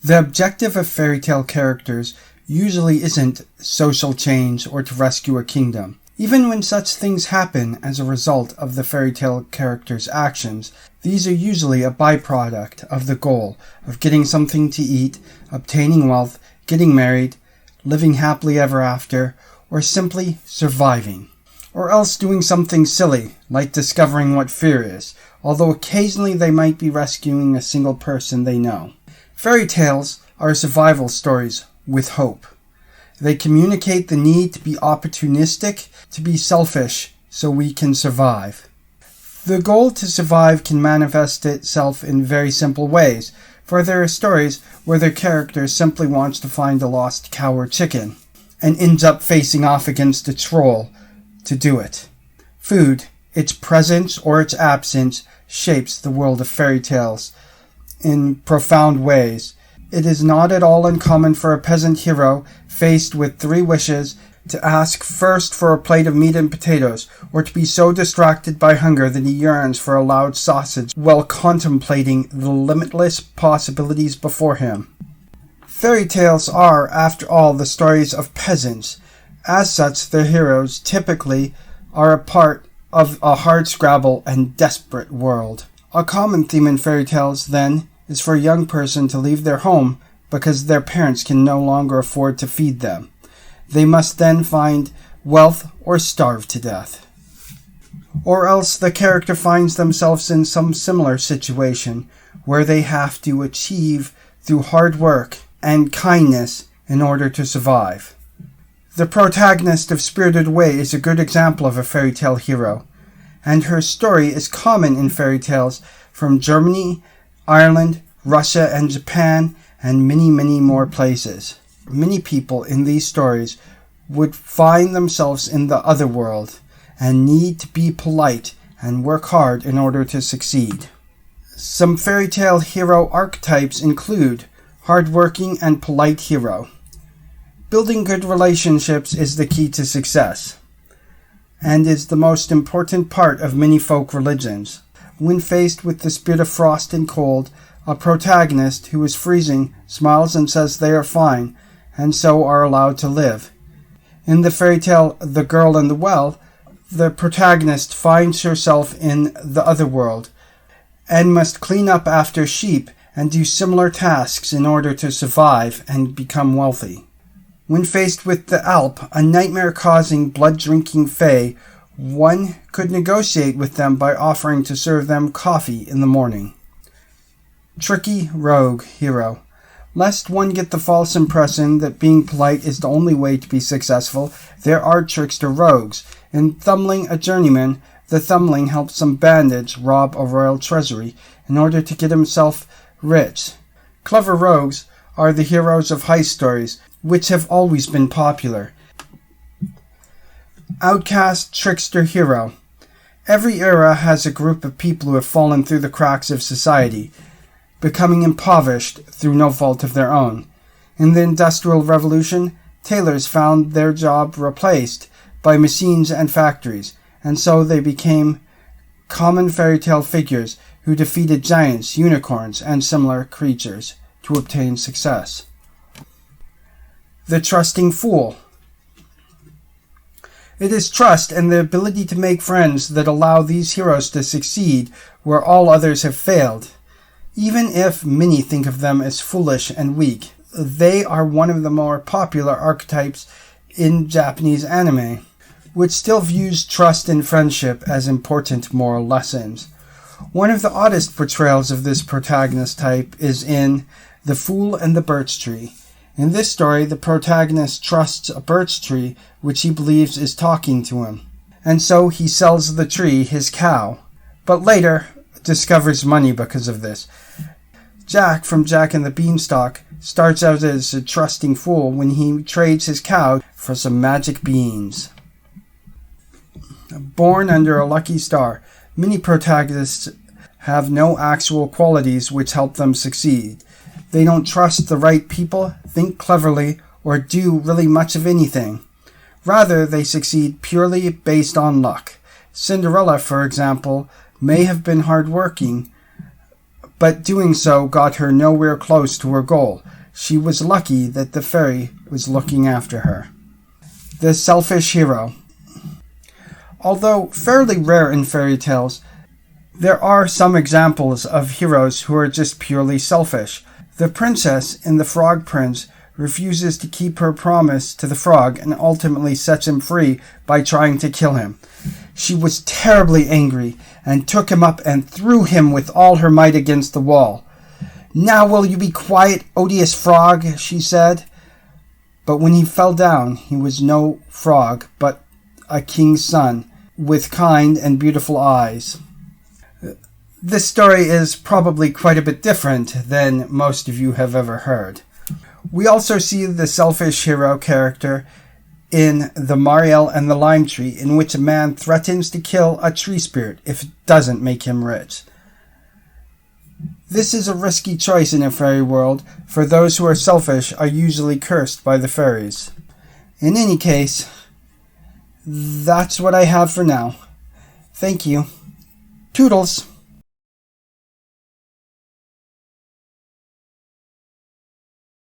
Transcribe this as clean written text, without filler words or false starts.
The objective of fairy tale characters usually isn't social change or to rescue a kingdom. Even when such things happen as a result of the fairy tale character's actions, these are usually a byproduct of the goal of getting something to eat, obtaining wealth, getting married, living happily ever after, or simply surviving. Or else doing something silly, like discovering what fear is, although occasionally they might be rescuing a single person they know. Fairy tales are survival stories with hope. They communicate the need to be opportunistic, to be selfish, so we can survive. The goal to survive can manifest itself in very simple ways, for there are stories where their character simply wants to find a lost cow or chicken, and ends up facing off against a troll to do it. Food, its presence or its absence, shapes the world of fairy tales in profound ways. It is not at all uncommon for a peasant hero faced with 3 wishes to ask first for a plate of meat and potatoes, or to be so distracted by hunger that he yearns for a loud sausage while contemplating the limitless possibilities before him. Fairy tales are, after all, the stories of peasants. As such, their heroes typically are a part of a hardscrabble and desperate world. A common theme in fairy tales, then, is for a young person to leave their home because their parents can no longer afford to feed them. They must then find wealth or starve to death. Or else the character finds themselves in some similar situation where they have to achieve through hard work and kindness in order to survive. The protagonist of Spirited Away is a good example of a fairy tale hero, and her story is common in fairy tales from Germany, Ireland, Russia, and Japan, and many, many more places. Many people in these stories would find themselves in the other world and need to be polite and work hard in order to succeed. Some fairy tale hero archetypes include hardworking and polite hero. Building good relationships is the key to success, and is the most important part of many folk religions. When faced with the spirit of frost and cold, a protagonist who is freezing smiles and says they are fine, and so are allowed to live. In the fairy tale The Girl in the Well, the protagonist finds herself in the other world, and must clean up after sheep and do similar tasks in order to survive and become wealthy. When faced with the Alp, a nightmare-causing, blood-drinking fae, one could negotiate with them by offering to serve them coffee in the morning. Tricky rogue hero. Lest one get the false impression that being polite is the only way to be successful, there are trickster rogues. In Thumbling a Journeyman, the Thumbling helps some bandits rob a royal treasury in order to get himself rich. Clever rogues are the heroes of heist stories, which have always been popular. Outcast trickster hero. Every era has a group of people who have fallen through the cracks of society, becoming impoverished through no fault of their own. In the Industrial Revolution, tailors found their job replaced by machines and factories, and so they became common fairy tale figures who defeated giants, unicorns, and similar creatures to obtain success. The trusting fool. It is trust and the ability to make friends that allow these heroes to succeed where all others have failed. Even if many think of them as foolish and weak, they are one of the more popular archetypes in Japanese anime, which still views trust and friendship as important moral lessons. One of the oddest portrayals of this protagonist type is in The Fool and the Birch Tree. In this story, the protagonist trusts a birch tree which he believes is talking to him, and so he sells the tree his cow, but later discovers money because of this. Jack from Jack and the Beanstalk starts out as a trusting fool when he trades his cow for some magic beans. Born under a lucky star, many protagonists have no actual qualities which help them succeed. They don't trust the right people, think cleverly, or do really much of anything. Rather, they succeed purely based on luck. Cinderella, for example, may have been hardworking, but doing so got her nowhere close to her goal. She was lucky that the fairy was looking after her. The selfish hero. Although fairly rare in fairy tales, there are some examples of heroes who are just purely selfish. The princess in The Frog Prince refuses to keep her promise to the frog and ultimately sets him free by trying to kill him. She was terribly angry and took him up and threw him with all her might against the wall. "Now will you be quiet, odious frog," she said. But when he fell down, he was no frog, but a king's son, with kind and beautiful eyes. This story is probably quite a bit different than most of you have ever heard. We also see the selfish hero character in The Mariel and the Lime Tree, in which a man threatens to kill a tree spirit if it doesn't make him rich. This is a risky choice in a fairy world, for those who are selfish are usually cursed by the fairies. In any case, that's what I have for now. Thank you. Toodles!